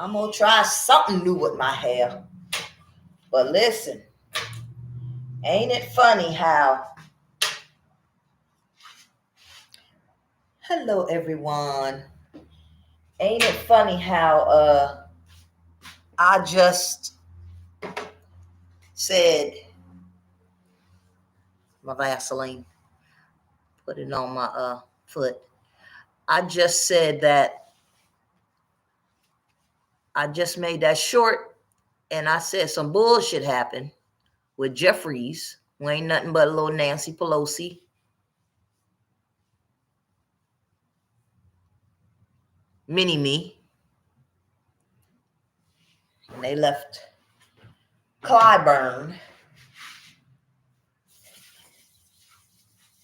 I'm going to try something new with my hair. But listen, ain't it funny how... Hello, everyone. Ain't it funny how I just said my Vaseline, put it on my foot. I just said that I just made that short, and I said some bullshit happened with Jeffries, who ain't nothing but a little Nancy Pelosi. Mini-me. And they left Clyburn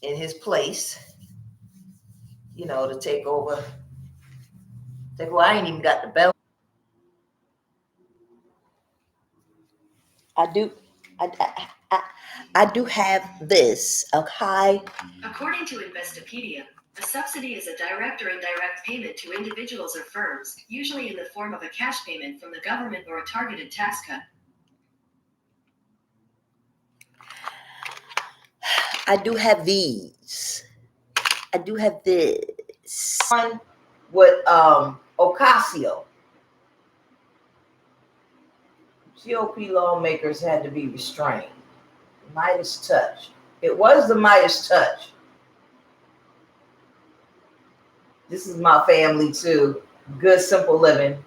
in his place, you know, to take over. I ain't even got the belt. I do have this, okay? According to Investopedia, a subsidy is a direct or indirect payment to individuals or firms, usually in the form of a cash payment from the government or a targeted tax cut. I do have these. I do have this. One with Ocasio. GOP lawmakers had to be restrained. Midas touch. It was the Midas touch. This is my family too. Good, simple living.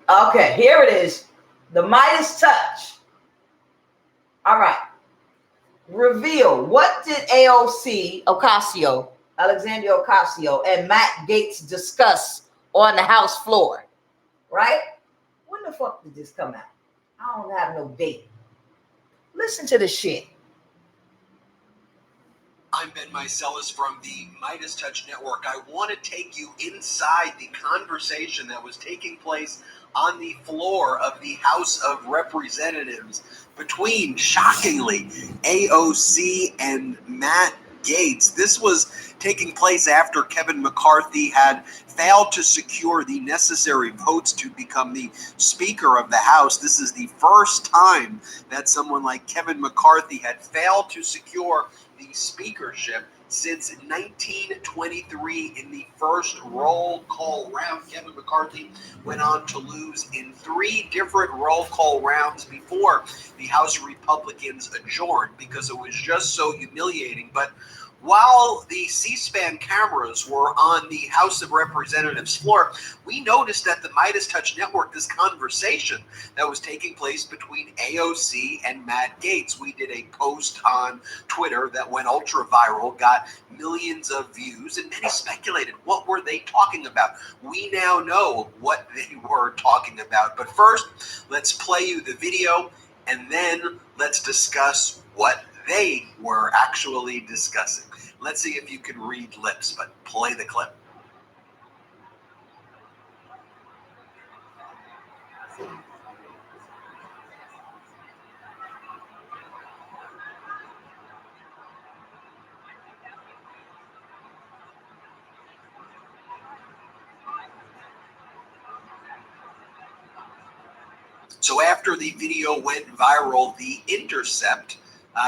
Okay, here it is. The Midas touch. All right. Reveal. What did AOC, Ocasio, Alexandria Ocasio, and Matt Gaetz discuss on the House floor? Right? When the fuck did this come out? I don't have no date. Listen to this shit. I'm Ben Mycelis from the Midas Touch Network. I want to take you inside the conversation that was taking place on the floor of the House of Representatives between, shockingly, AOC and Matt Gaetz. This was taking place after Kevin McCarthy had failed to secure the necessary votes to become the Speaker of the House. This is the first time that someone like Kevin McCarthy had failed to secure the speakership since 1923 in the first roll call round. Kevin McCarthy went on to lose in 3 different roll call rounds before the House Republicans adjourned because it was just so humiliating. But while the C-SPAN cameras were on the House of Representatives floor, we noticed at the Midas Touch Network this conversation that was taking place between AOC and Matt Gaetz. We did a post on Twitter that went ultra viral, got millions of views, and many speculated, what were they talking about? We now know what they were talking about. But first, let's play you the video, and then let's discuss what they were actually discussing. Let's see if you can read lips, but play the clip. So after the video went viral, The Intercept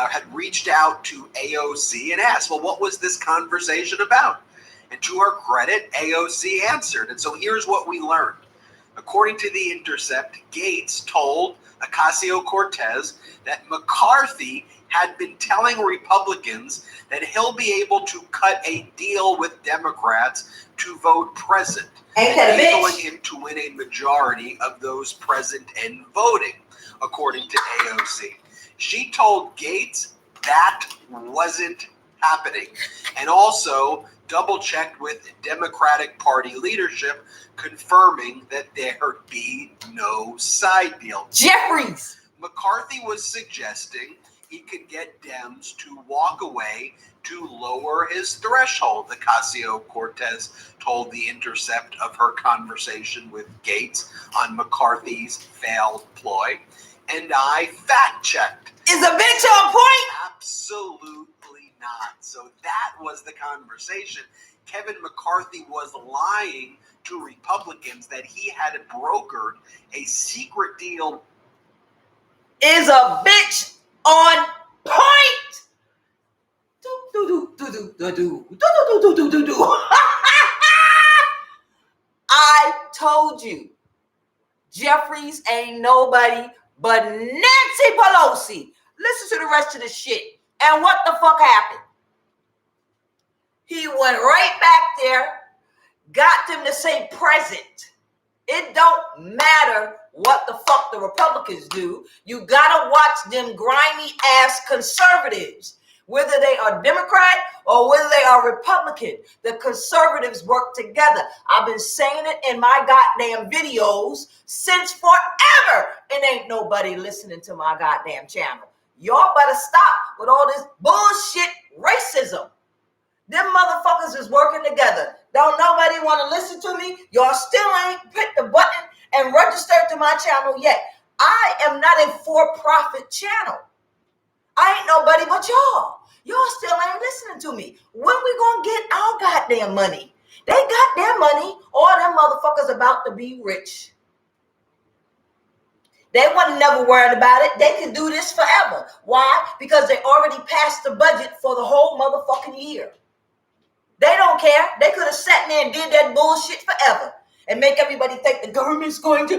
had reached out to AOC and asked, well, what was this conversation about? And to her credit, AOC answered. And so here's what we learned. According to The Intercept, Gaetz told Ocasio-Cortez that McCarthy had been telling Republicans that he'll be able to cut a deal with Democrats to vote present, enabling him to win a majority of those present and voting, according to AOC. She told Gaetz that wasn't happening, and also double-checked with Democratic Party leadership, confirming that there'd be no side deal. Jeffries! McCarthy was suggesting he could get Dems to walk away to lower his threshold. Ocasio-Cortez told The Intercept of her conversation with Gaetz on McCarthy's failed ploy, and I fact-checked. Is a bitch on point? Absolutely not. So that was the conversation. Kevin McCarthy was lying to to Republicans that he had brokered a secret deal is a bitch on point. I told you, Jeffries ain't nobody but Nancy Pelosi. Listen to the rest of the shit. And what the fuck happened? He went right back there, got them to say present. It don't matter what the fuck the Republicans do. You gotta watch them grimy ass conservatives. Whether they are Democrat or whether they are Republican, the conservatives work together. I've been saying it in my goddamn videos since forever. And ain't nobody listening to my goddamn channel. Y'all better stop with all this bullshit racism. Them motherfuckers is working together. Don't nobody want to listen to me? Y'all still ain't hit the button and registered to my channel yet. I am not a for-profit channel. I ain't nobody but y'all. Y'all still ain't listening to me. When we gonna get our goddamn money? They got their money. All them motherfuckers about to be rich. They wasn't never worried about it. They could do this forever. Why? Because they already passed the budget for the whole motherfucking year. They don't care. They could have sat there and did that bullshit forever and make everybody think the government's going to,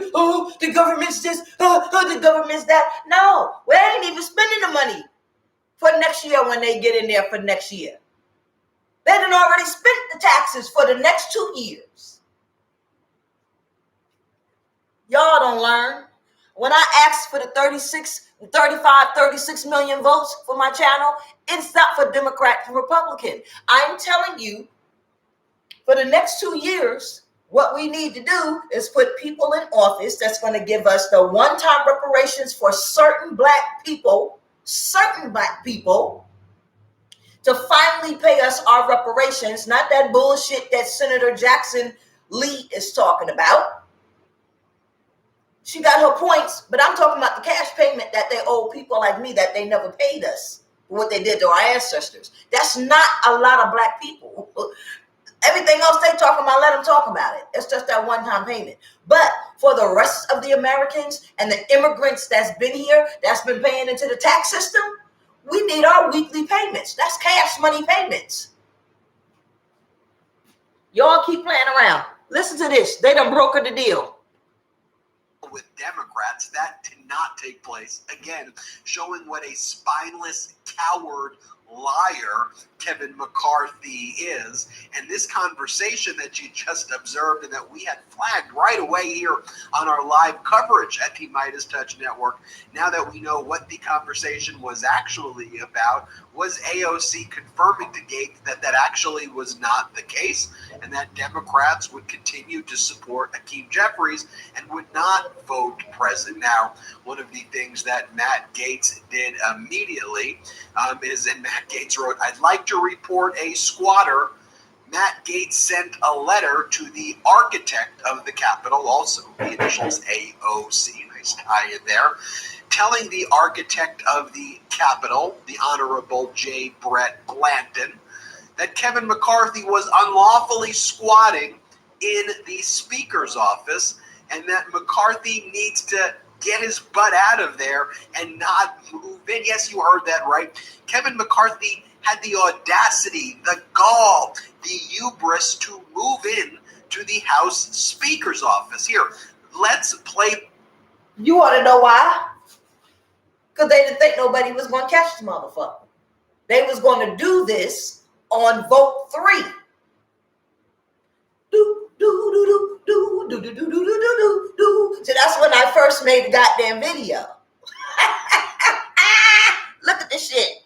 the government's this, the government's that. No, we ain't even spending the money for next year when they get in there for next year. They done already spent the taxes for the next 2 years. Y'all don't learn. When I asked for the 36 million votes for my channel, it's not for Democrat and Republican. I'm telling you, for the next 2 years, what we need to do is put people in office that's going to give us the one-time reparations for certain black people, to finally pay us our reparations, not that bullshit that Senator Jackson Lee is talking about. She got her points, but I'm talking about the cash payment that they owe people like me that they never paid us for what they did to our ancestors. That's not a lot of black people. Everything else they talking about, let them talk about it. It's just that one-time payment. But for the rest of the Americans and the immigrants that's been here, that's been paying into the tax system, we need our weekly payments. That's cash money payments. Y'all keep playing around. Listen to this. They done brokered the deal with Democrats. That did not take place. Again, showing what a spineless coward liar Kevin McCarthy is. And this conversation that you just observed and that we had flagged right away here on our live coverage at the Midas Touch Network, now that we know what the conversation was actually about, was AOC confirming to Gaetz that actually was not the case, and that Democrats would continue to support Hykeem Jeffries and would not vote present. Now, one of the things that Matt Gaetz did immediately is, and Matt Gaetz wrote, "I'd like to report a squatter." Matt Gaetz sent a letter to the architect of the Capitol, also the initials AOC, nice tie in there, telling the architect of the Capitol, the Honorable J. Brett Blanton, that Kevin McCarthy was unlawfully squatting in the Speaker's office and that McCarthy needs to get his butt out of there and not move in. Yes, you heard that right. Kevin McCarthy had the audacity, the gall, the hubris to move in to the House Speaker's office. Here, let's play. You want to know why? Because they didn't think nobody was going to catch the motherfucker. They was going to do this on vote 3. So that's when I first made the goddamn video. Look at this shit.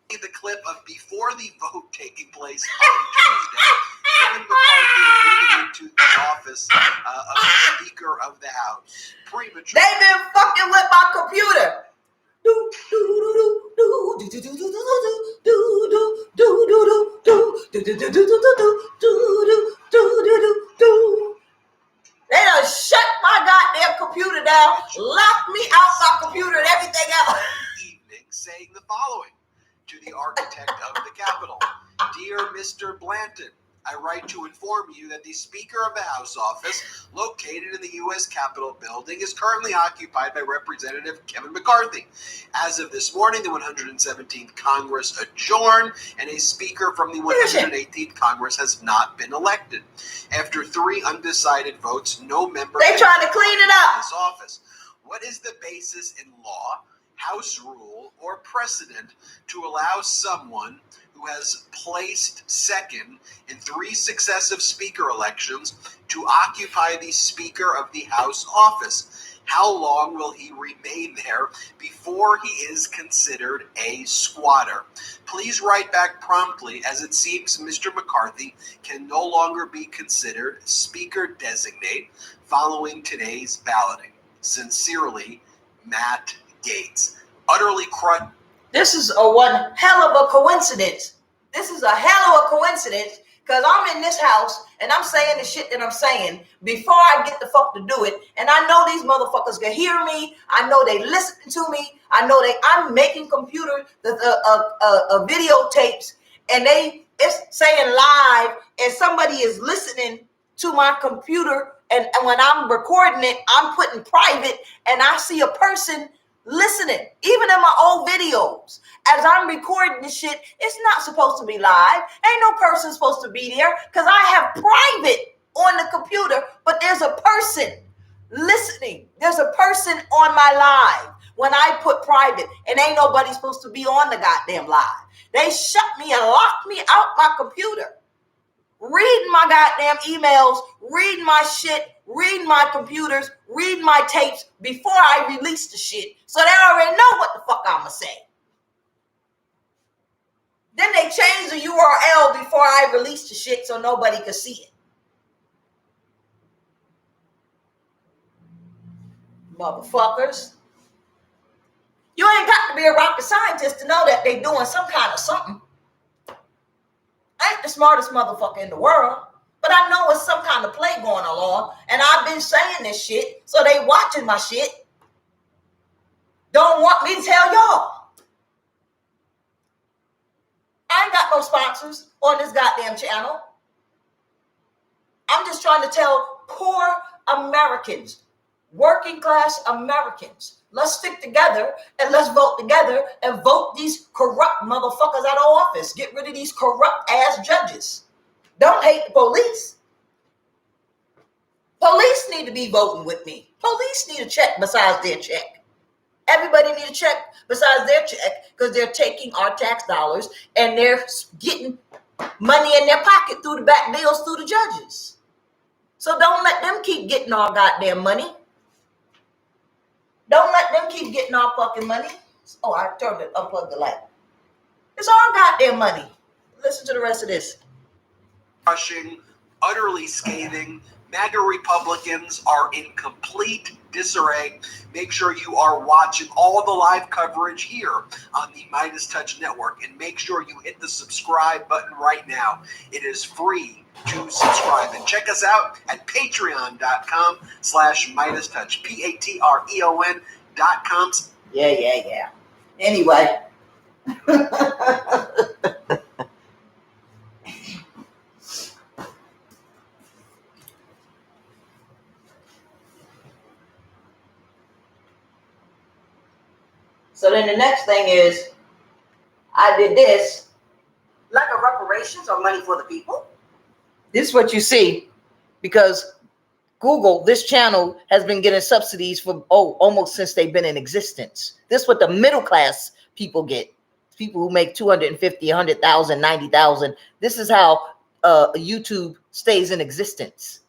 The clip of before the vote taking place on Tuesday, Kevin McCarthy moving into the office of the Speaker of the House. Premature. They've been fucking with my computer. They done shut my goddamn computer down, locked me out my computer and everything else. Evening, saying the following to the architect of the Capitol: "Dear Mr. Blanton, I write to inform you that the Speaker of the House office, located in the U.S. Capitol building, is currently occupied by Representative Kevin McCarthy. As of this morning, the 117th Congress adjourned, and a Speaker from the 118th Congress has not been elected. After 3 undecided votes, no member They trying to clean it up. This office. What is the basis in law, House rule, or precedent to allow someone who has placed second in 3 successive Speaker elections to occupy the Speaker of the House office? How long will he remain there before he is considered a squatter? Please write back promptly, as it seems Mr. McCarthy can no longer be considered Speaker designate following today's balloting. Sincerely, Matt Gaetz. Utterly crud. This is a one hell of a coincidence. This is a hell of a coincidence because I'm in this house and I'm saying the shit that I'm saying before I get the fuck to do it. And I know these motherfuckers can hear me. I know they listen to me. I know I'm making videotapes and it's saying live and somebody is listening to my computer. And when I'm recording it, I'm putting private and I see a person listening, even in my old videos. As I'm recording this shit, it's not supposed to be live. Ain't no person supposed to be there because I have private on the computer, but there's a person listening. There's a person on my live when I put private, and ain't nobody supposed to be on the goddamn live. They shut me and locked me out my computer. Reading my goddamn emails, reading my shit, reading my computers, reading my tapes before I release the shit. So they already know what the fuck I'ma say. Then they change the URL before I release the shit so nobody can see it. Motherfuckers. You ain't got to be a rocket scientist to know that they doing some kind of something. I ain't the smartest motherfucker in the world, but I know it's some kind of play going along, and I've been saying this shit, so they watching my shit. Don't want me to tell y'all. I ain't got no sponsors on this goddamn channel. I'm just trying to tell poor Americans, working class Americans, let's stick together and let's vote together and vote these corrupt motherfuckers out of office. Get rid of these corrupt ass judges. Don't hate the police. Police need to be voting with me. Police need a check besides their check. Everybody need a check besides their check because they're taking our tax dollars and they're getting money in their pocket through the back deals through the judges. So don't let them keep getting our goddamn money. Don't let them keep getting our fucking money. Oh, I unplugged the light. It's our goddamn money. Listen to the rest of this. Crushing, utterly scathing. MAGA Republicans are in complete disarray. Make sure you are watching all the live coverage here on the Midas Touch Network, and make sure you hit the subscribe button right now. It is free to subscribe, and check us out at patreon.com/Midas Touch, patreon.com. Yeah. Anyway. So then the next thing is, I did this, like a reparations or money for the people. This is what you see, because Google, this channel has been getting subsidies for almost since they've been in existence. This is what the middle class people get. People who make 250, 100,000, 90,000. This is how YouTube stays in existence,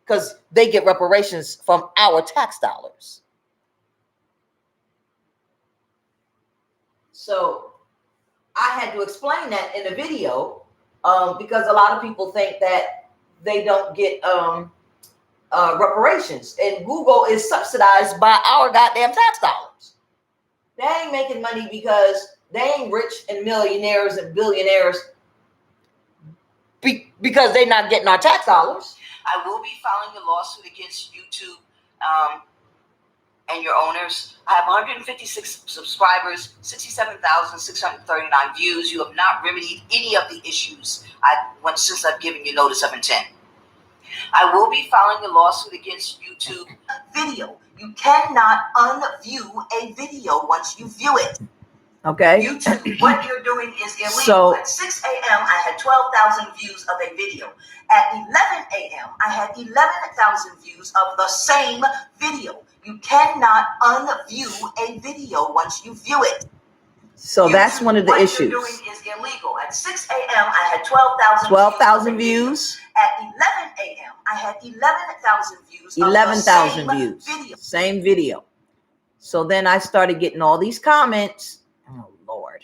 because they get reparations from our tax dollars. So I had to explain that in the video because a lot of people think that they don't get reparations, and Google is subsidized by our goddamn tax dollars. They ain't making money because they ain't rich and millionaires and billionaires because they're not getting our tax dollars. I will be filing a lawsuit against YouTube and your owners. I have 156 subscribers, 67,639 views. You have not remedied any of the issues since I've given you notice of intent. I will be filing a lawsuit against YouTube video. You cannot unview a video once you view it. Okay. YouTube, what you're doing is illegal. So, at 6 a.m., I had 12,000 views of a video. At 11 a.m., I had 11,000 views of the same video. You cannot unview a video once you view it. So that's one of the issues. What you're doing is illegal. At 6 a.m., I had 12,000 views. At 11 a.m., I had 11,000 views. 11,000 views. Video. Same video. So then I started getting all these comments. Oh, Lord.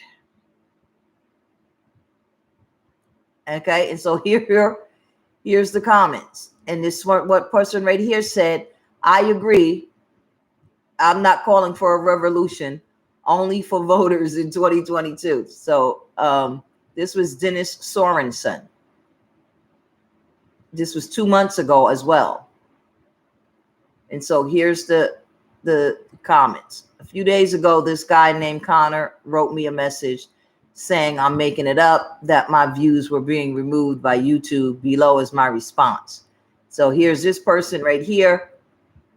Okay, and so here's the comments. And this what person right here said, I agree. I'm not calling for a revolution, only for voters in 2022. So this was Dennis Sorensen. This was 2 months ago as well. And so here's the comments. A few days ago, this guy named Connor wrote me a message saying I'm making it up, that my views were being removed by YouTube. Below is my response. So here's this person right here.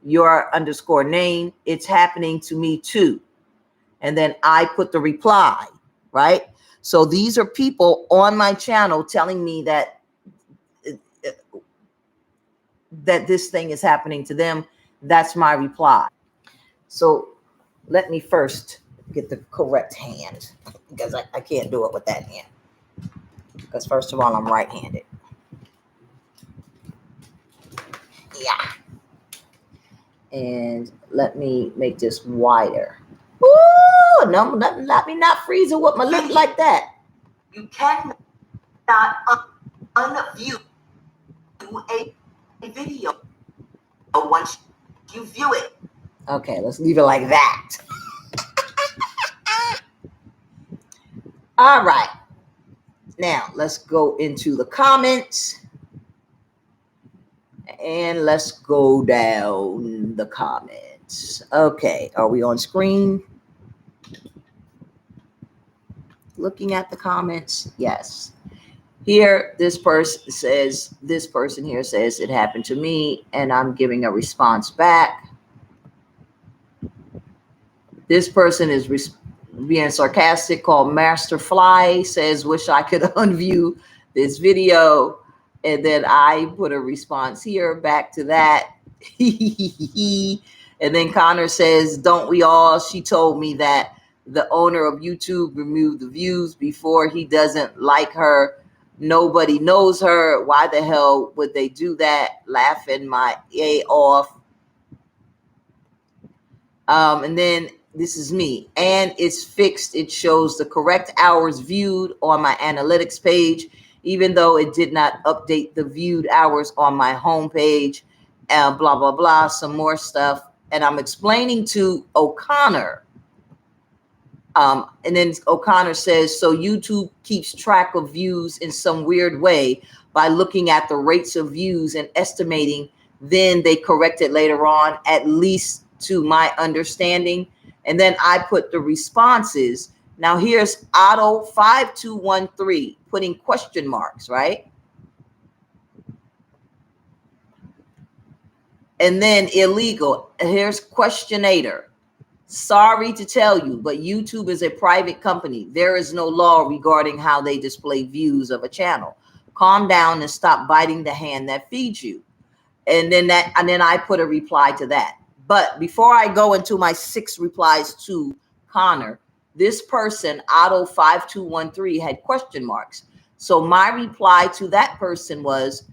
Your _ name. It's happening to me too. And then I put the reply, right? So these are people on my channel telling me that this thing is happening to them. That's my reply. So let me first get the correct hand, because I can't do it with that hand. Because first of all, I'm right-handed. Yeah. And let me make this wider. Ooh, no, let me not freeze it with my lip like that. You cannot unview a video once you view it. Okay, let's leave it like that. All right. Now, let's go into the comments. And let's go down the comments. Okay, are we on screen? Looking at the comments? Yes. Here, this person here says it happened to me, and I'm giving a response back. This person is being sarcastic, called Master Fly, says, wish I could unview this video. And then I put a response here back to that. And then Connor says, don't we all? She told me that the owner of YouTube removed the views before. He doesn't like her. Nobody knows her. Why the hell would they do that? Laughing my A off. And then this is me. And it's fixed. It shows the correct hours viewed on my analytics page, even though it did not update the viewed hours on my homepage, blah, blah, blah, some more stuff. And I'm explaining to O'Connor. And then O'Connor says, so YouTube keeps track of views in some weird way by looking at the rates of views and estimating. Then they correct it later on, at least to my understanding. And then I put the responses. Now here's Otto5213 putting question marks, right? And then illegal. Here's questionator. Sorry to tell you, but YouTube is a private company. There is no law regarding how they display views of a channel. Calm down and stop biting the hand that feeds you. And then I put a reply to that. But before I go into my 6 replies to Connor, this person, Otto5213, had question marks. So my reply to that person was,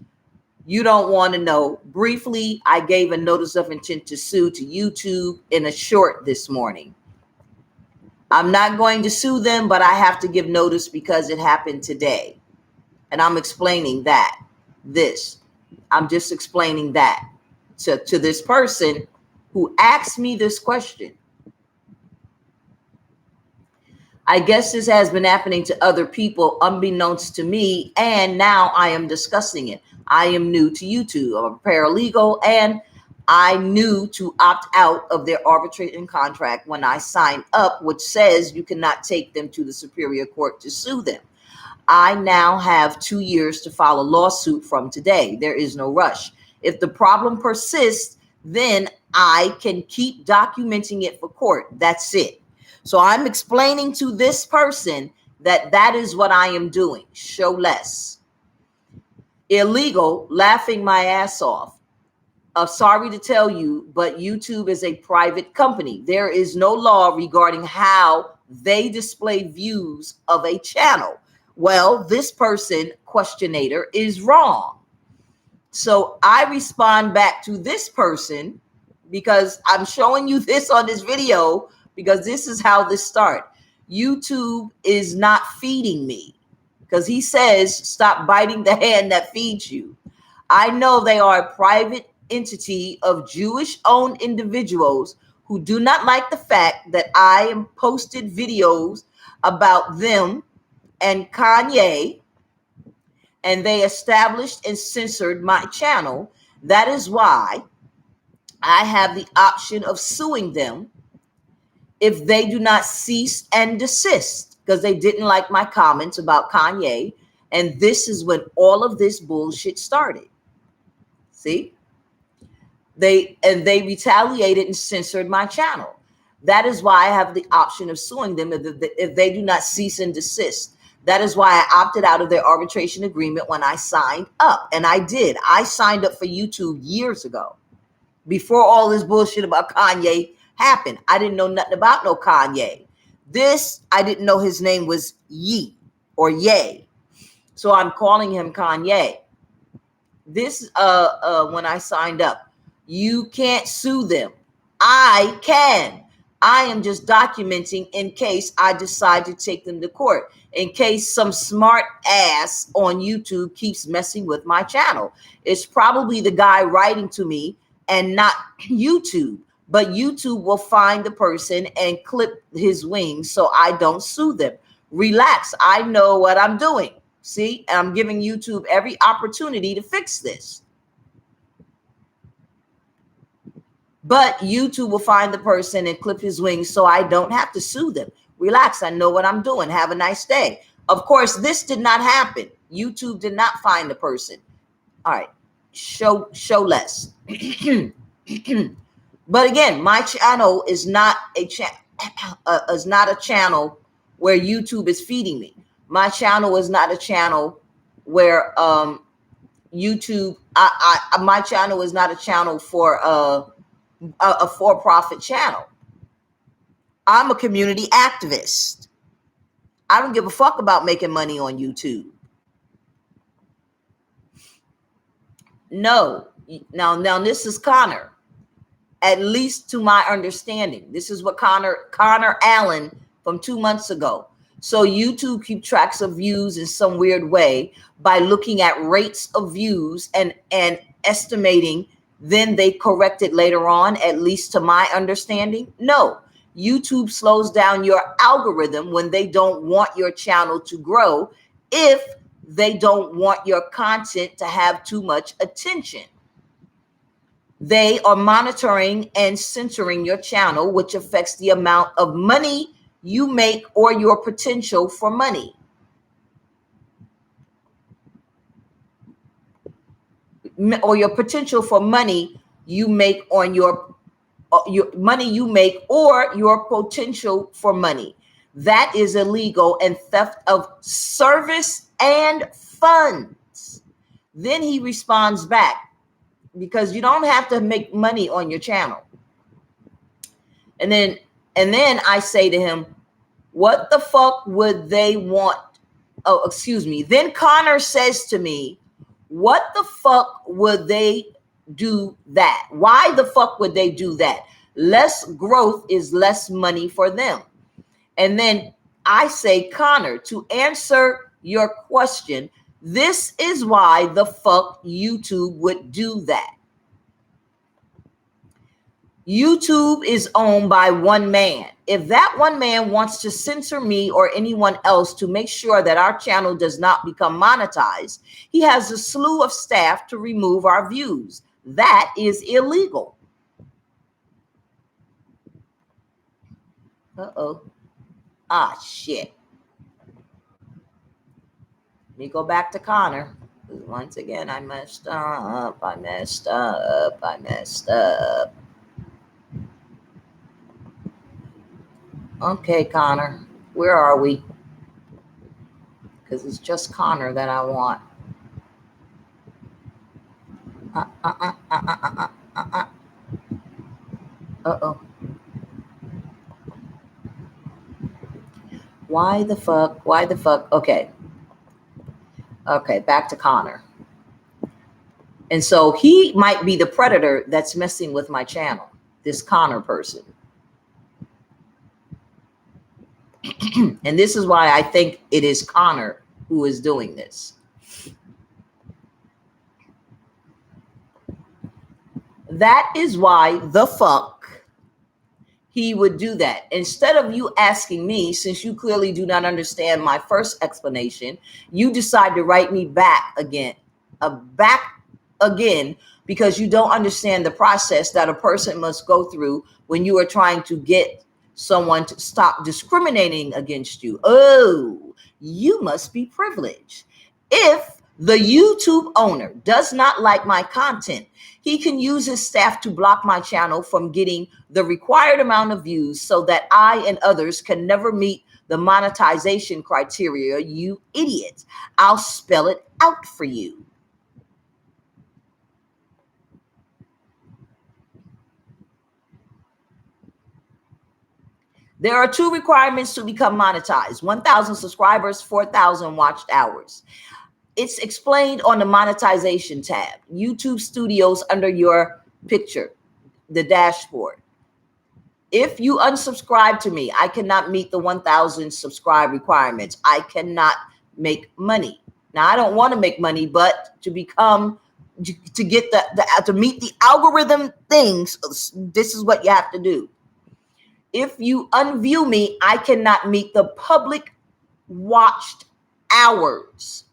you don't want to know. Briefly, I gave a notice of intent to sue to YouTube in a short this morning. I'm not going to sue them, but I have to give notice because it happened today. And I'm explaining that. I'm just explaining that to this person who asked me this question. I guess this has been happening to other people unbeknownst to me, and now I am discussing it. I am new to YouTube. I'm a paralegal, and I knew to opt out of their arbitration contract when I signed up, which says you cannot take them to the Superior Court to sue them. I now have 2 years to file a lawsuit from today. There is no rush. If the problem persists, then I can keep documenting it for court. That's it. So I'm explaining to this person that that is what I am doing. Show less. Illegal, laughing my ass off. Sorry to tell you, but YouTube is a private company. There is no law regarding how they display views of a channel. Well, this person, questionator, is wrong. So I respond back to this person because I'm showing you this on this video because this is how this starts. YouTube is not feeding me because he says, stop biting the hand that feeds you. I know they are a private entity of Jewish-owned individuals who do not like the fact that I am posted videos about them and Kanye, and they established and censored my channel. That is why I have the option of suing them if they do not cease and desist, because they didn't like my comments about Kanye. And this is when all of this bullshit started. See? They retaliated and censored my channel. That is why I have the option of suing them if they do not cease and desist. That is why I opted out of their arbitration agreement when I signed up. And I did. I signed up for YouTube years ago, before all this bullshit about Kanye happened. I didn't know nothing about no Kanye. I didn't know his name was Ye or Ye. So I'm calling him Kanye. This, when I signed up, you can't sue them. I can. I am just documenting in case I decide to take them to court, in case some smart ass on YouTube keeps messing with my channel. It's probably the guy writing to me and not YouTube, but YouTube will find the person and clip his wings so I don't sue them. Relax. I know what I'm doing. See, and I'm giving YouTube every opportunity to fix this. But YouTube will find the person and clip his wings so I don't have to sue them. Relax. I know what I'm doing. Have a nice day. Of course, this did not happen. YouTube did not find the person. All right. Show less. But again, my channel is not a channel where YouTube is feeding me. My channel is not a channel where YouTube. My channel is not a channel for a for-profit channel. I'm a community activist. I don't give a fuck about making money on YouTube. No. Now this is Connor. At least to my understanding. This is what Connor Allen from 2 months ago. So YouTube keep tracks of views in some weird way by looking at rates of views and estimating. Then they correct it later on, at least to my understanding. No, YouTube slows down your algorithm when they don't want your channel to grow, if they don't want your content to have too much attention. They are monitoring and censoring your channel, which affects the amount of money you make or your potential for money. Or your potential for money you make on your money you make or your potential for money. That is illegal and theft of service and funds. Then he responds back, because you don't have to make money on your channel. And then I say to him, what the fuck would they want? Oh, excuse me. Then Connor says to me, what the fuck would they do that? Why the fuck would they do that? Less growth is less money for them. And then I say, Connor, to answer your question, this is why the fuck YouTube would do that. YouTube is owned by one man. If that one man wants to censor me or anyone else to make sure that our channel does not become monetized, he has a slew of staff to remove our views. That is illegal. Uh-oh. Ah, shit. Let me go back to Connor. Once again, I messed up. Okay, Connor. Where are we? Because it's just Connor that I want. Uh-oh. Why the fuck? Okay. Okay, back to Connor. And so he might be the predator that's messing with my channel, this Connor person. And this is why I think it is Connor who is doing this. That is why the fuck he would do that. Instead of you asking me, since you clearly do not understand my first explanation, you decide to write me back again, because you don't understand the process that a person must go through when you are trying to get someone to stop discriminating against you. Oh, you must be privileged. If the YouTube owner does not like my content, he can use his staff to block my channel from getting the required amount of views so that I and others can never meet the monetization criteria, you idiot. I'll spell it out for you. There are 2 requirements to become monetized: 1,000 subscribers, 4,000 watched hours. It's explained on the monetization tab, YouTube Studios, under your picture, the dashboard. If you unsubscribe to me, I cannot meet the 1,000 subscribe requirements. I cannot make money. Now, I don't want to make money, but to meet the algorithm things, this is what you have to do. If you unview me, I cannot meet the public watched hours.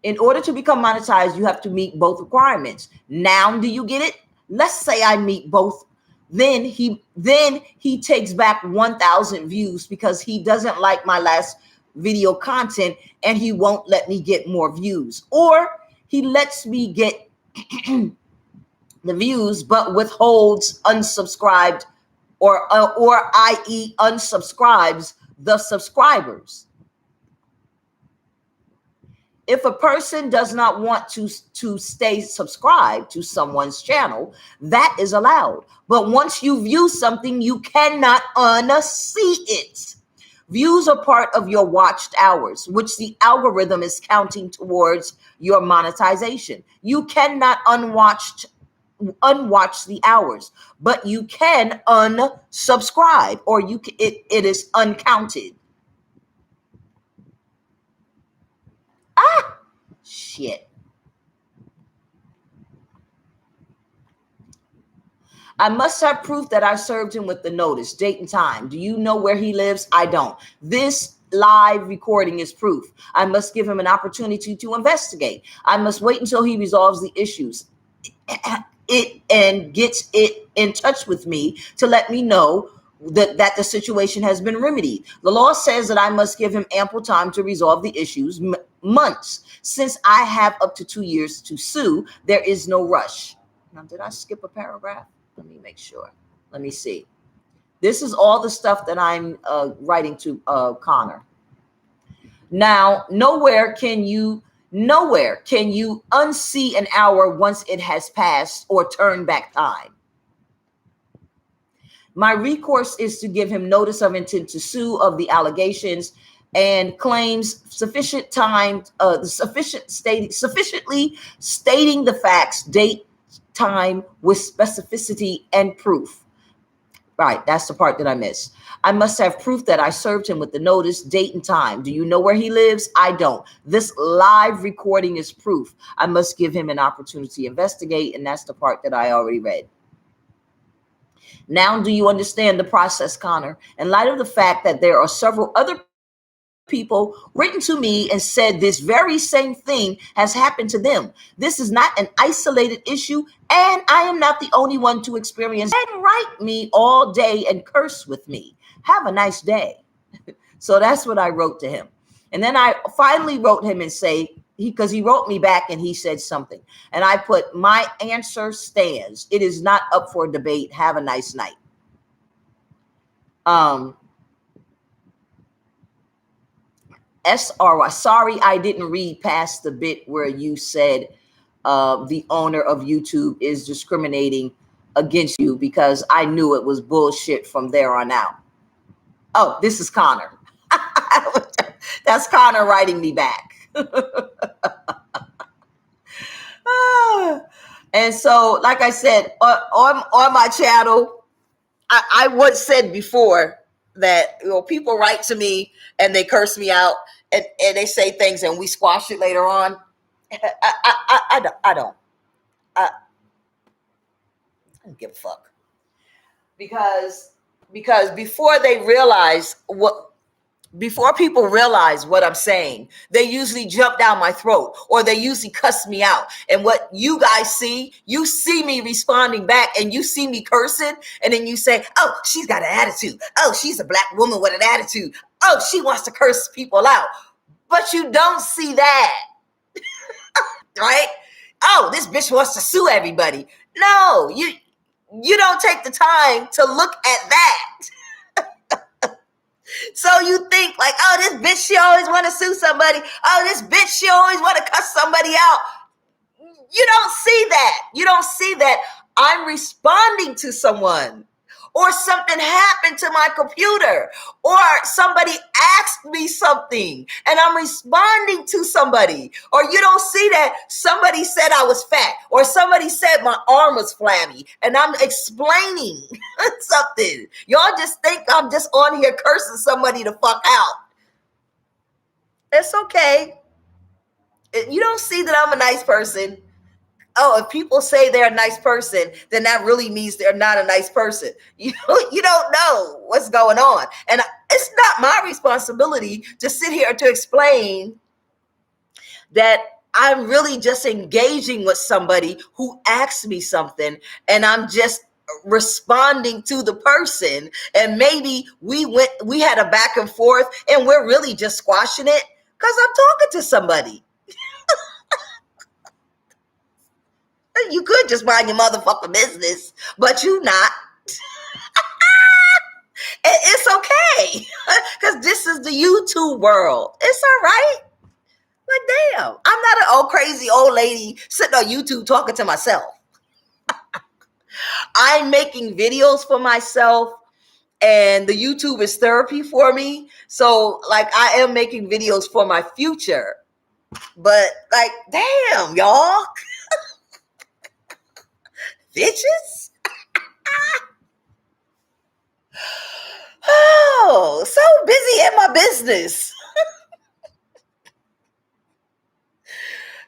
In order to become monetized, you have to meet both requirements. Now, do you get it? Let's say I meet both. Then he takes back 1,000 views because he doesn't like my last video content and he won't let me get more views. Or he lets me get the views but withholds unsubscribed or i.e. unsubscribes the subscribers. If a person does not want to stay subscribed to someone's channel, that is allowed. But once you view something, you cannot unsee it. Views are part of your watched hours, which the algorithm is counting towards your monetization. You cannot unwatch the hours, but you can unsubscribe, or it is uncounted. Ah, shit. I must have proof that I served him with the notice, date and time. Do you know where he lives? I don't. This live recording is proof. I must give him an opportunity to investigate. I must wait until he resolves the issues and gets it in touch with me to let me know that the situation has been remedied. The law says that I must give him ample time to resolve the issues, months. Since I have up to 2 years to sue, there is no rush. Now, did I skip a paragraph? Let me make sure. Let me see. This is all the stuff that I'm writing to Connor. Now, nowhere can you unsee an hour once it has passed or turn back time. My recourse is to give him notice of intent to sue of the allegations and claims sufficiently stating the facts, date, time with specificity and proof. Right, that's the part that I missed. I must have proof that I served him with the notice, date, and time. Do you know where he lives? I don't. This live recording is proof. I must give him an opportunity to investigate, and that's the part that I already read. Now, do you understand the process, Connor? In light of the fact that there are several other people written to me and said this very same thing has happened to them. This is not an isolated issue, and I am not the only one to experience. And write me all day and curse with me. Have a nice day. So that's what I wrote to him. And then I finally wrote him and say, because he wrote me back and he said something. And I put, my answer stands. It is not up for debate. Have a nice night. SRY, sorry I didn't read past the bit where you said the owner of YouTube is discriminating against you, because I knew it was bullshit from there on out. Oh, this is Connor. That's Connor writing me back. And so, like I said, on my channel, I once said before that, you know, people write to me and they curse me out and they say things and we squash it later on. I don't give a fuck, because before people realize what I'm saying, they usually jump down my throat or they usually cuss me out. And what you guys see, you see me responding back and you see me cursing. And then you say, oh, she's got an attitude. Oh, she's a black woman with an attitude. Oh, she wants to curse people out. But you don't see that, right? Oh, this bitch wants to sue everybody. No, you don't take the time to look at that. So you think like, oh, this bitch, she always want to sue somebody. Oh, this bitch, she always want to cuss somebody out. You don't see that. You don't see that I'm responding to someone, or something happened to my computer, or somebody asked me something and I'm responding to somebody. Or you don't see that somebody said I was fat, or somebody said my arm was flabby and I'm explaining something. Y'all just think I'm just on here cursing somebody to fuck out. It's okay. You don't see that I'm a nice person. Oh, if people say they're a nice person, then that really means they're not a nice person. You don't know what's going on. And it's not my responsibility to sit here to explain that I'm really just engaging with somebody who asked me something and I'm just responding to the person. And maybe we had a back and forth and we're really just squashing it because I'm talking to somebody. You could just mind your motherfucking business, but you not. It's okay, because this is the YouTube world. It's all right. Like, damn, I'm not an old crazy old lady sitting on YouTube talking to myself. I'm making videos for myself, and the YouTube is therapy for me. So, like, I am making videos for my future. But, like, damn, y'all. Bitches? Oh, so busy in my business.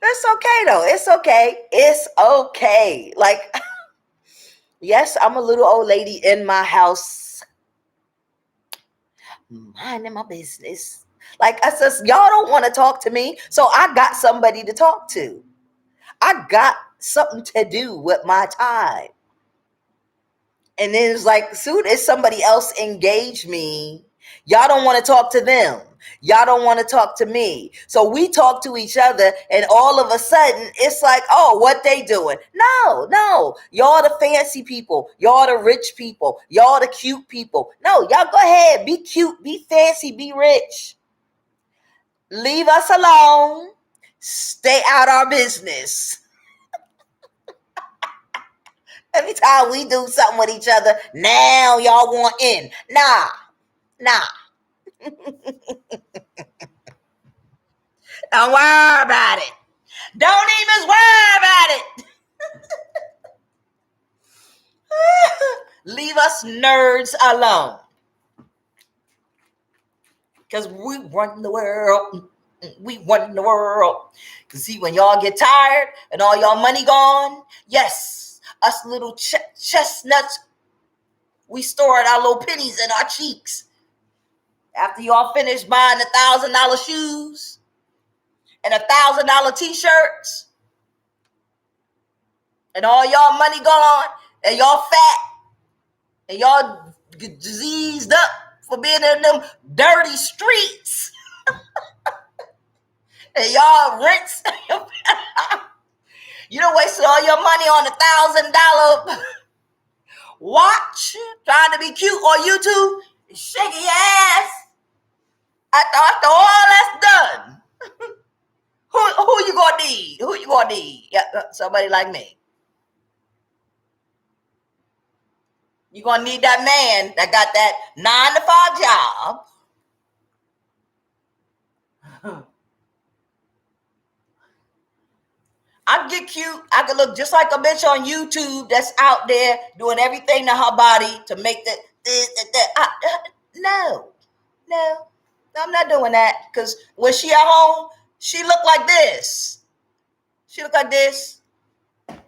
It's okay though. It's okay. It's okay. Like, yes, I'm a little old lady in my house, minding my business. Like I said, y'all don't want to talk to me, so I got somebody to talk to. I got something to do with my time. And then it's like, soon as somebody else engage me, y'all don't want to talk to them. Y'all don't want to talk to me. So we talk to each other, and all of a sudden, it's like, oh, what they doing? No. Y'all the fancy people. Y'all the rich people. Y'all the cute people. No, y'all go ahead. Be cute. Be fancy. Be rich. Leave us alone. Stay out our business. Every time we do something with each other, now y'all want in. Nah. Don't worry about it. Don't even worry about it. Leave us nerds alone. Because we run the world. We run the world. Because see, when y'all get tired and all y'all money gone, yes, us little chestnuts, we stored our little pennies in our cheeks. After y'all finish buying $1,000 shoes and $1,000 t-shirts, and all y'all money gone, and y'all fat, and y'all diseased up for being in them dirty streets, and y'all rinse. You done wasted all your money on $1,000 watch, trying to be cute on YouTube, shaking your ass. After all that's done, who you gonna need? Who you gonna need? Yeah, somebody like me. You gonna need that man that got that 9-to-5 job. I get cute. I could look just like a bitch on YouTube that's out there doing everything to her body to make that. No, I'm not doing that. Because when she at home, she look like this. She look like this. When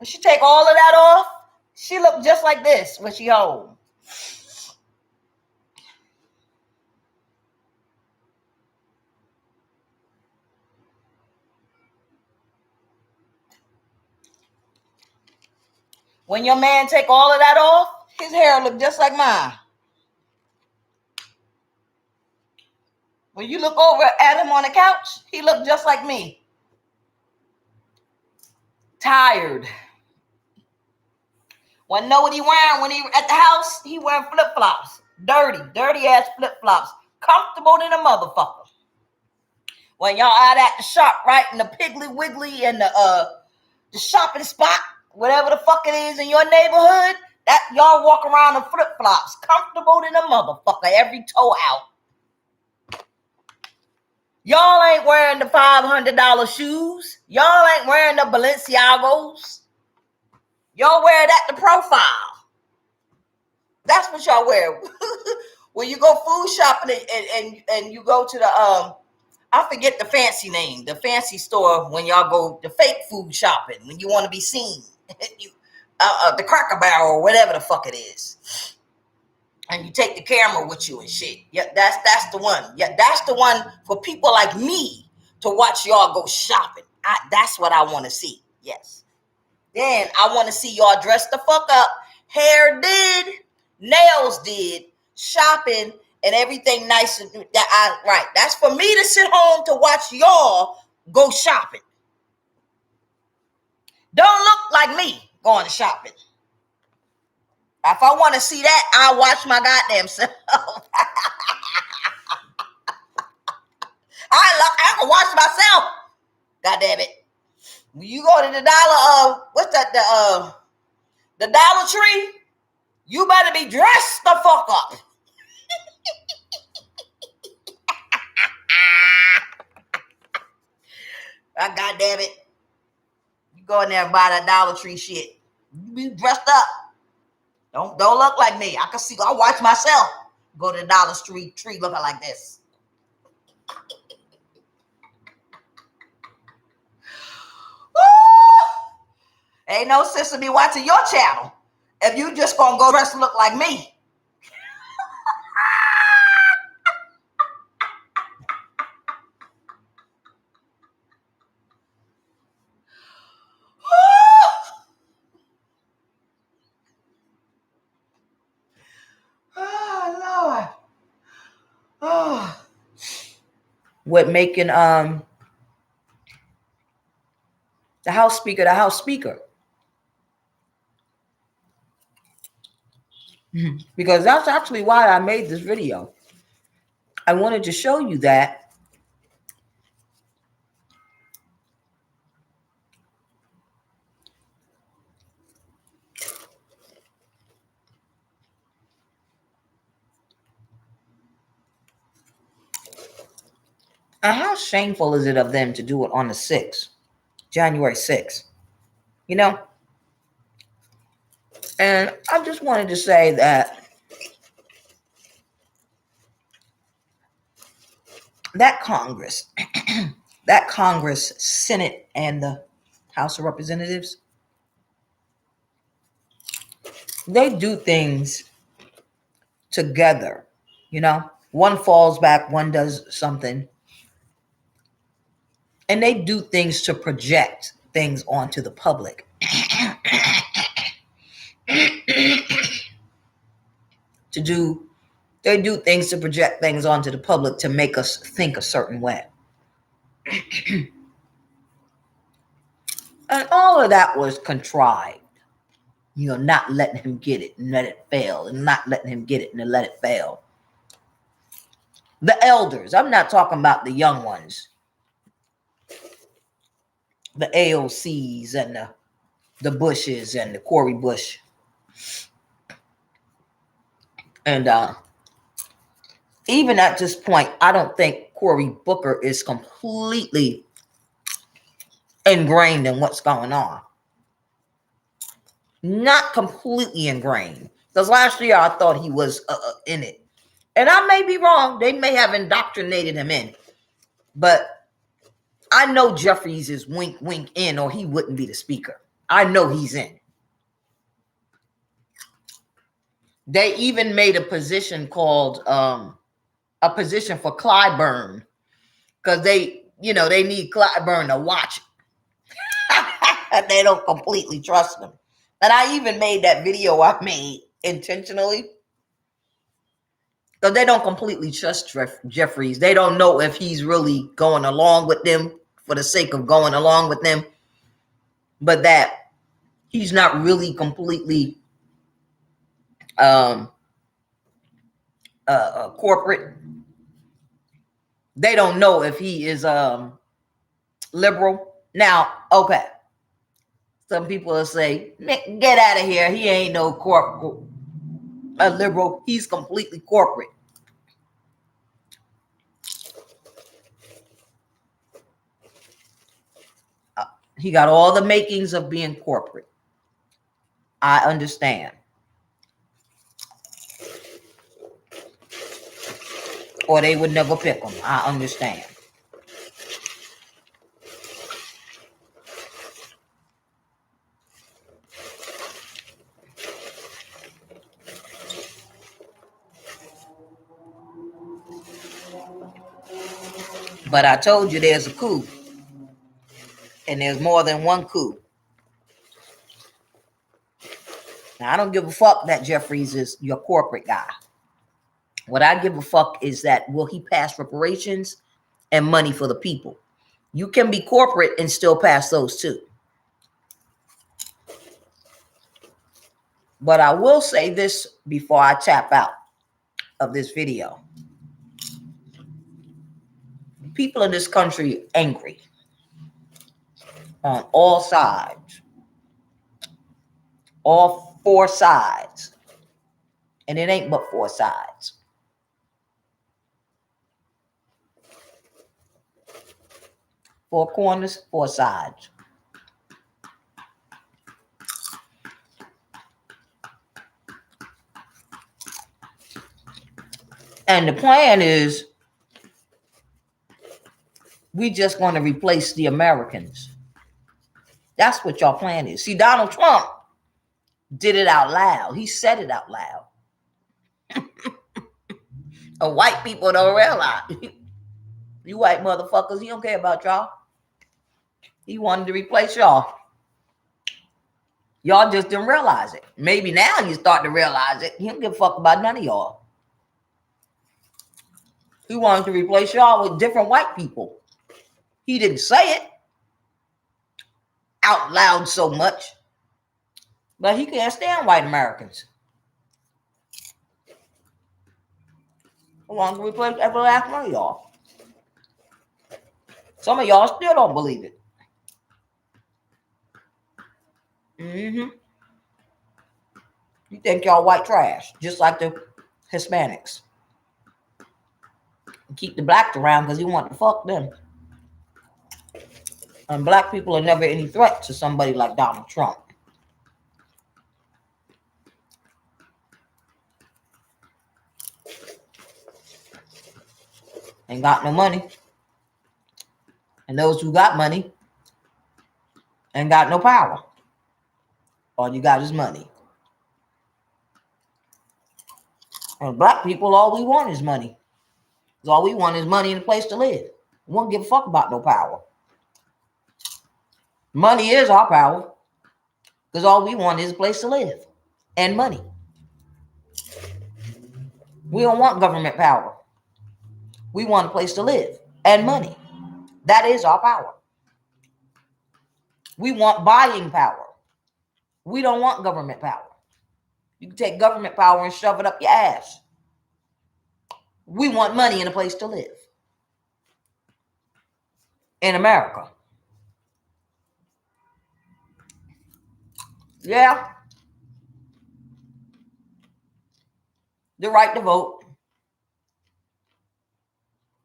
she take all of that off, she look just like this when she home. When your man take all of that off, his hair look just like mine. When you look over at him on the couch, he look just like me. Tired. Wanna know what he wearing when he at the house? He wearing flip-flops. Dirty ass flip-flops. Comfortable than a motherfucker. When y'all out at the shop, right, in the Piggly Wiggly and the shopping spot, whatever the fuck it is in your neighborhood, that y'all walk around in flip-flops, comfortable than a motherfucker, every toe out. Y'all ain't wearing the $500 shoes. Y'all ain't wearing the Balenciagos. Y'all wear that to profile. That's what y'all wear. When you go food shopping and you go to the I forget the fancy name, the fancy store when y'all go the fake food shopping when you want to be seen. The Cracker Barrel or whatever the fuck it is. And you take the camera with you and shit. Yeah, that's the one. Yeah, that's the one for people like me to watch y'all go shopping. That's what I want to see. Yes. Then I want to see y'all dress the fuck up. Hair did, nails did, shopping and everything nice. Right. That's for me to sit home to watch y'all go shopping. Don't look like me going shopping. If I want to see that, I'll watch my goddamn self. I can watch myself. God damn it. When you go to the what's that? The Dollar Tree, you better be dressed the fuck up. God damn it. You go in there and buy that Dollar Tree shit. You be dressed up. Don't look like me. I watch myself go to the Dollar Tree looking like this. Ain't no sense to be watching your channel if you just gonna go dress and look like me. Oh Lord. Oh. What making the House Speaker the House Speaker. Because that's actually why I made this video. I wanted to show you that and how shameful is it of them to do it on the 6th, January 6th, you know? And I just wanted to say that Congress, Senate, and the House of Representatives, they do things together. One falls back, one does something. And they do things to project things onto the public. They do things to project things onto the public to make us think a certain way. And all of that was contrived. Not letting him get it and let it fail, and not letting him get it and let it fail. The elders, I'm not talking about the young ones. The AOCs and the Bushes and the Cori Bush. And even at this point, I don't think Cory Booker is completely ingrained in what's going on. Not completely ingrained. Because last year I thought he was in it. And I may be wrong. They may have indoctrinated him in. But I know Jeffries is wink, wink in, or he wouldn't be the speaker. I know he's in. They even made a position called a position for Clyburn. Because they need Clyburn to watch it. They don't completely trust him. And I even made that video I made intentionally. Because they don't completely trust Jeffries. They don't know if he's really going along with them for the sake of going along with them. But that he's not really completely corporate. They don't know if he is liberal. Now, okay. Some people will say, get out of here. He ain't no a liberal. He's completely corporate. He got all the makings of being corporate. I understand. Or they would never pick him. I understand. But I told you there's a coup. And there's more than one coup. Now, I don't give a fuck that Jeffries is your corporate guy. What I give a fuck is that will he pass reparations and money for the people? You can be corporate and still pass those too. But I will say this before I tap out of this video. People in this country are angry on all sides. All four sides. And it ain't but four sides. Four corners, four sides. And the plan is we just going to replace the Americans. That's what y'all plan is. See, Donald Trump did it out loud. He said it out loud. And white people don't realize. You white motherfuckers, he don't care about y'all. He wanted to replace y'all. Y'all just didn't realize it. Maybe now you start to realize it. He don't give a fuck about none of y'all. He wanted to replace y'all with different white people. He didn't say it out loud so much. But he can't stand white Americans. He wants to replace every last one of y'all. Some of y'all still don't believe it. You think y'all white trash, just like the Hispanics. Keep the blacks around because you want to fuck them. And black people are never any threat to somebody like Donald Trump. Ain't got no money. And those who got money ain't got no power. All you got is money. And black people, all we want is money. All we want is money and a place to live. We won't give a fuck about no power. Money is our power. Because all we want is a place to live and money. We don't want government power. We want a place to live and money. That is our power. We want buying power. We don't want government power. You can take government power and shove it up your ass. We want money and a place to live in America. Yeah. The right to vote.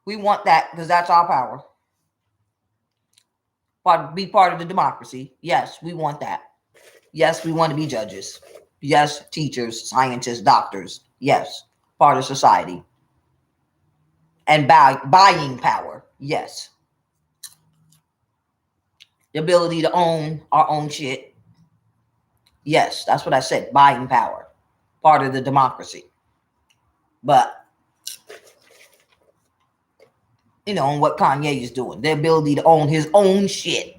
We want that because that's our power. Be part of the democracy. Yes, we want that. Yes, we want to be judges. Yes, teachers, scientists, doctors. Yes, part of society. And buying power. Yes. The ability to own our own shit. Yes, that's what I said. Buying power. Part of the democracy. But, you know, and what Kanye is doing. The ability to own his own shit.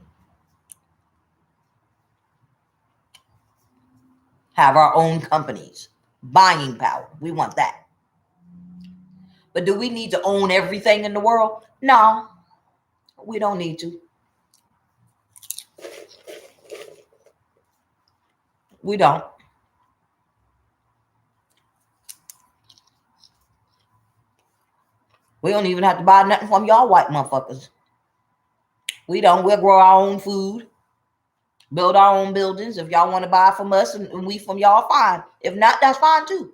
Have our own companies. Buying power. We want that. But do we need to own everything in the world? No. We don't need to. We don't. We don't even have to buy nothing from y'all white motherfuckers. We don't. We'll grow our own food. Build our own buildings. If y'all want to buy from us and we from y'all, fine. If not, that's fine too.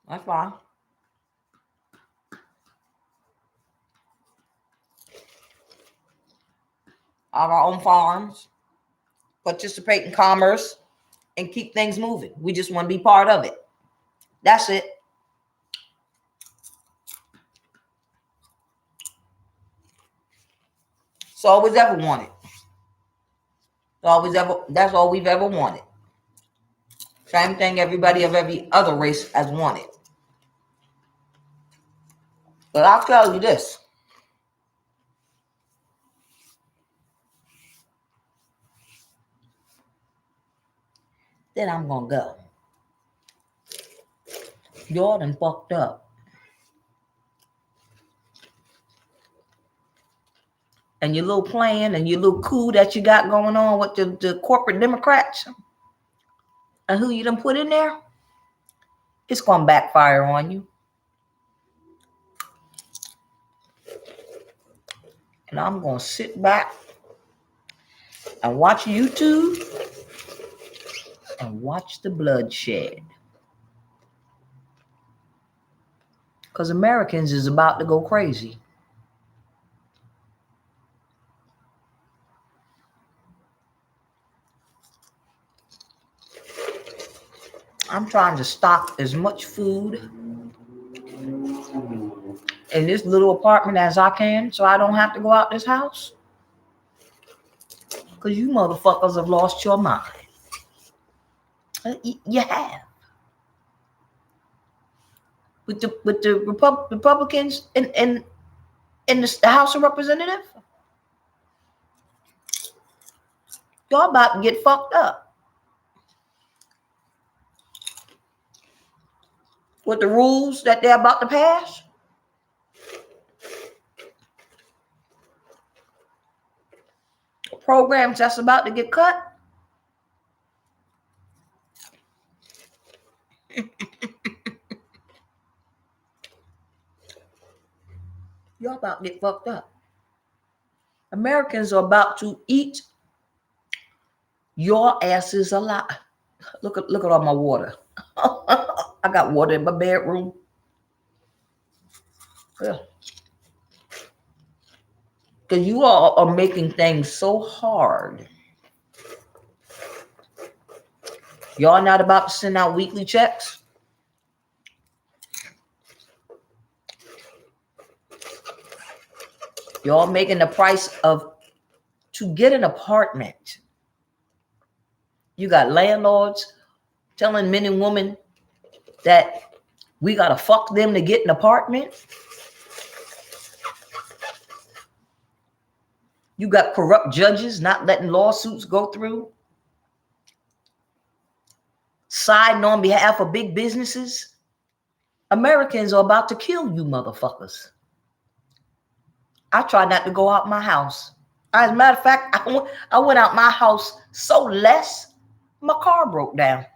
That's fine. Have our own farms. Participate in commerce. And keep things moving. We just want to be part of it. That's it. It's all we've ever wanted. That's all we've ever wanted. Same thing everybody of every other race has wanted. But I'll tell you this. Then I'm gonna go. Y'all done fucked up. And your little plan and your little coup that you got going on with the corporate Democrats and who you done put in there, it's gonna backfire on you. And I'm gonna sit back and watch YouTube and watch the bloodshed. Because Americans is about to go crazy. I'm trying to stock as much food in this little apartment as I can so I don't have to go out this house. Because you motherfuckers have lost your mind. You have. With the Republicans in the House of Representatives, y'all about to get fucked up. With the rules that they're about to pass. Programs that's about to get cut. Y'all about to get fucked up. Americans are about to eat your asses alive. Look at all my water. I got water in my bedroom. Yeah. Because you all are making things so hard. Y'all not about to send out weekly checks? Y'all making the price to get an apartment. You got landlords telling men and women that we got to fuck them to get an apartment. You got corrupt judges not letting lawsuits go through. Siding on behalf of big businesses. Americans are about to kill you motherfuckers. I try not to go out my house. As a matter of fact, I went out my house so less, my car broke down.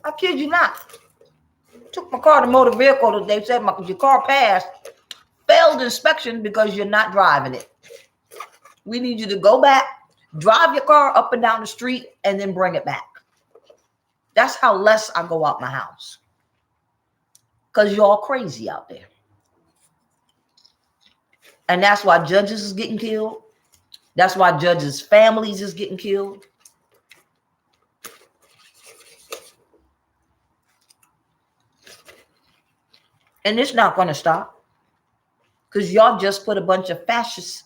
I kid you not. Took my car to motor vehicle. They said your car passed. Failed inspection because you're not driving it. We need you to go back, drive your car up and down the street, and then bring it back. That's how less I go out my house. Because y'all crazy out there. And that's why judges is getting killed. That's why judges' families is getting killed. And it's not going to stop. Because y'all just put a bunch of fascists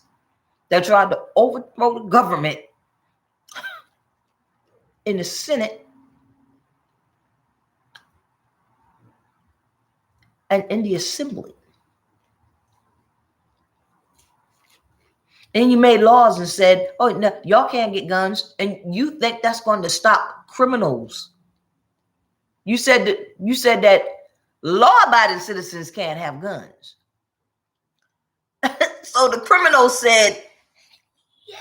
that tried to overthrow the government in the Senate and in the Assembly. And you made laws and said, oh, no, y'all can't get guns. And you think that's going to stop criminals. You said that law-abiding citizens can't have guns. So the criminals said, yeah.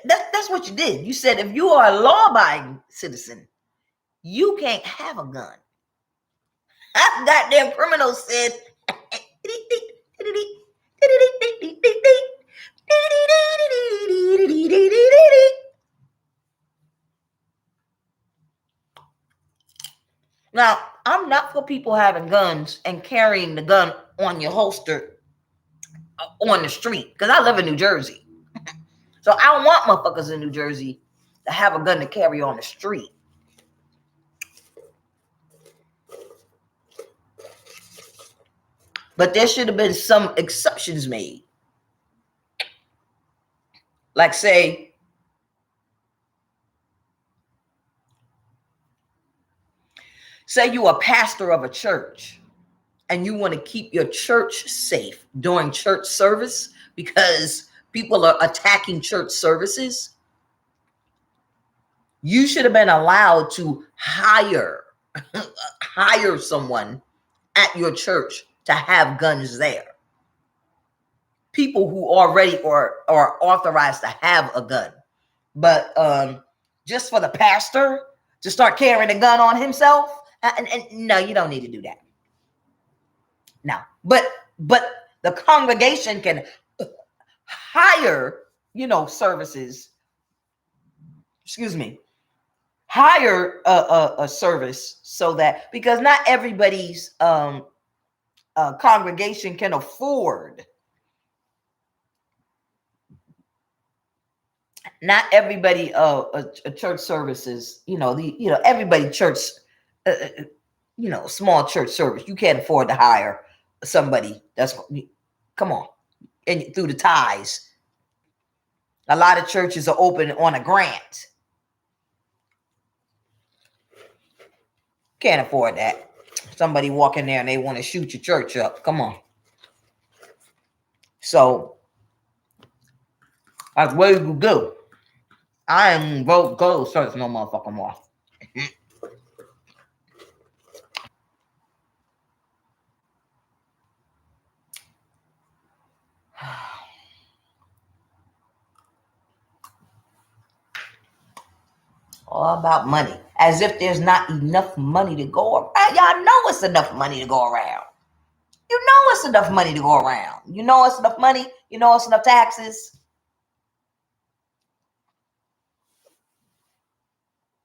That's what you did. You said if you are a law-abiding citizen, you can't have a gun. That goddamn criminal said, now, I'm not for people having guns and carrying the gun on your holster on the street because I live in New Jersey. So I don't want motherfuckers in New Jersey to have a gun to carry on the street. But there should have been some exceptions made. Like say you are a pastor of a church and you want to keep your church safe during church service because people are attacking church services. You should have been allowed to hire someone at your church to have guns there. People who already are authorized to have a gun. But just for the pastor to start carrying a gun on himself, and no, you don't need to do that. No, but the congregation can hire, services. Excuse me. Hire a service so that, because not everybody's congregation can afford. Not everybody a church services, everybody church, small church service. You can't afford to hire somebody that's, come on, and through the ties. A lot of churches are open on a grant. Can't afford that. Somebody walk in there and they want to shoot your church up. Come on. So that's what you do. I ain't go to church no motherfucking more. All about money. As if there's not enough money to go around. Y'all know it's enough money to go around. You know it's enough money to go around. You know it's enough money. You know it's enough taxes.